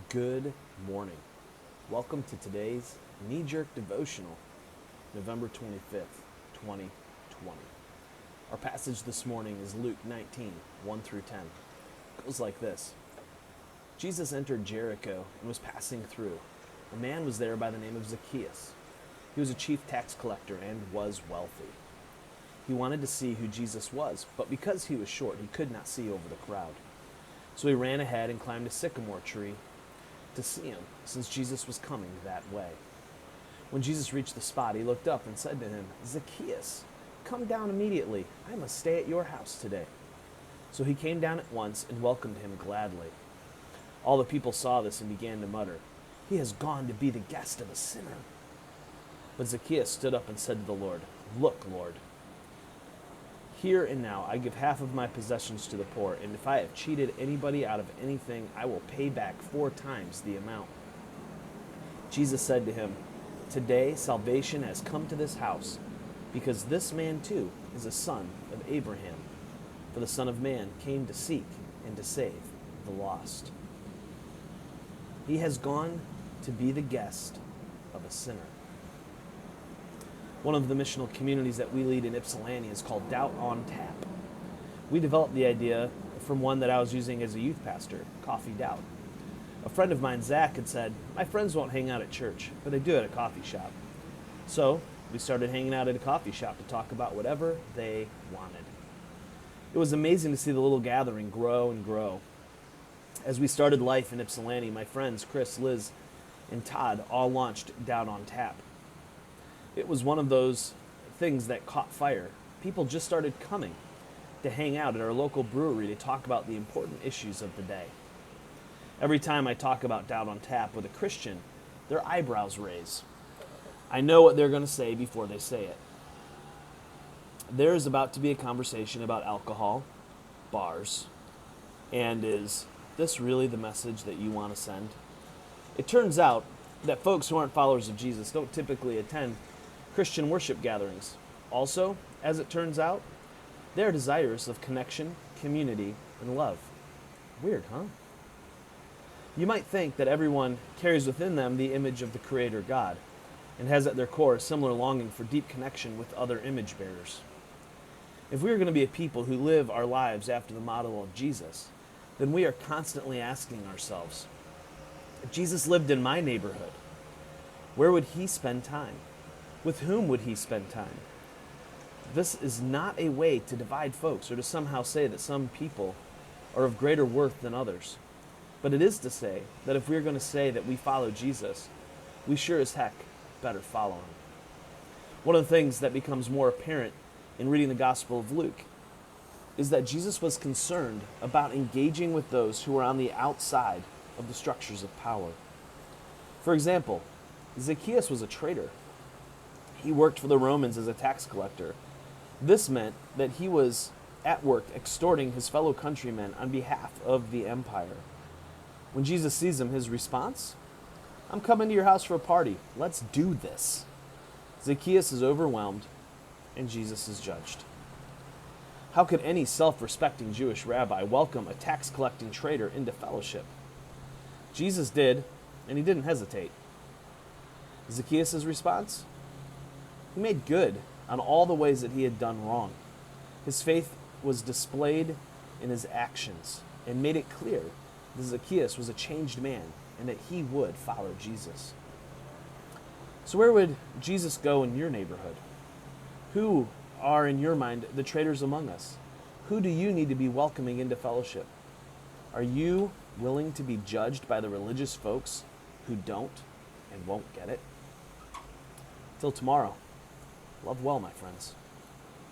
Good morning. Welcome to today's knee-jerk devotional, November 25th, 2020. Our passage this morning is Luke 19, 1 through 10. It goes like this. Jesus entered Jericho and was passing through. A man was there by the name of Zacchaeus. He was a chief tax collector and was wealthy. He wanted to see who Jesus was, but because he was short, he could not see over the crowd. So he ran ahead and climbed a sycamore tree to see him, since Jesus was coming that way. When Jesus reached the spot, he looked up and said to him, "Zacchaeus, come down immediately. I must stay at your house today." So he came down at once and welcomed him gladly. All the people saw this and began to mutter, "He has gone to be the guest of a sinner." But Zacchaeus stood up and said to the Lord, "Look, Lord, here and now I give half of my possessions to the poor, and if I have cheated anybody out of anything, I will pay back 4 times the amount." Jesus said to him, "Today salvation has come to this house, because this man too is a son of Abraham. For the Son of Man came to seek and to save the lost." He has gone to be the guest of a sinner. One of the missional communities that we lead in Ypsilanti is called Doubt on Tap. We developed the idea from one that I was using as a youth pastor, Coffee Doubt. A friend of mine, Zach, had said, "My friends won't hang out at church, but they do at a coffee shop." So we started hanging out at a coffee shop to talk about whatever they wanted. It was amazing to see the little gathering grow and grow. As we started life in Ypsilanti, my friends, Chris, Liz, and Todd all launched Doubt on Tap. It was one of those things that caught fire. People just started coming to hang out at our local brewery to talk about the important issues of the day. Every time I talk about Doubt on Tap with a Christian, their eyebrows raise. I know what they're going to say before they say it. There is about to be a conversation about alcohol, bars, and is this really the message that you want to send? It turns out that folks who aren't followers of Jesus don't typically attend Christian worship gatherings. Also, as it turns out, they're desirous of connection, community, and love. Weird, huh? You might think that everyone carries within them the image of the Creator God and has at their core a similar longing for deep connection with other image bearers. If we are going to be a people who live our lives after the model of Jesus, then we are constantly asking ourselves, if Jesus lived in my neighborhood, where would he spend time? With whom would he spend time? This is not a way to divide folks or to somehow say that some people are of greater worth than others. But it is to say that if we're going to say that we follow Jesus, we sure as heck better follow him. One of the things that becomes more apparent in reading the Gospel of Luke is that Jesus was concerned about engaging with those who were on the outside of the structures of power. For example, Zacchaeus was a traitor. He worked for the Romans as a tax collector. This meant that he was at work extorting his fellow countrymen on behalf of the empire. When Jesus sees him, his response? "I'm coming to your house for a party. Let's do this." Zacchaeus is overwhelmed, and Jesus is judged. How could any self-respecting Jewish rabbi welcome a tax-collecting traitor into fellowship? Jesus did, and he didn't hesitate. Zacchaeus' response? He made good on all the ways that he had done wrong. His faith was displayed in his actions and made it clear that Zacchaeus was a changed man and that he would follow Jesus. So where would Jesus go in your neighborhood? Who are, in your mind, the traitors among us? Who do you need to be welcoming into fellowship? Are you willing to be judged by the religious folks who don't and won't get it? Till tomorrow. Love well, my friends.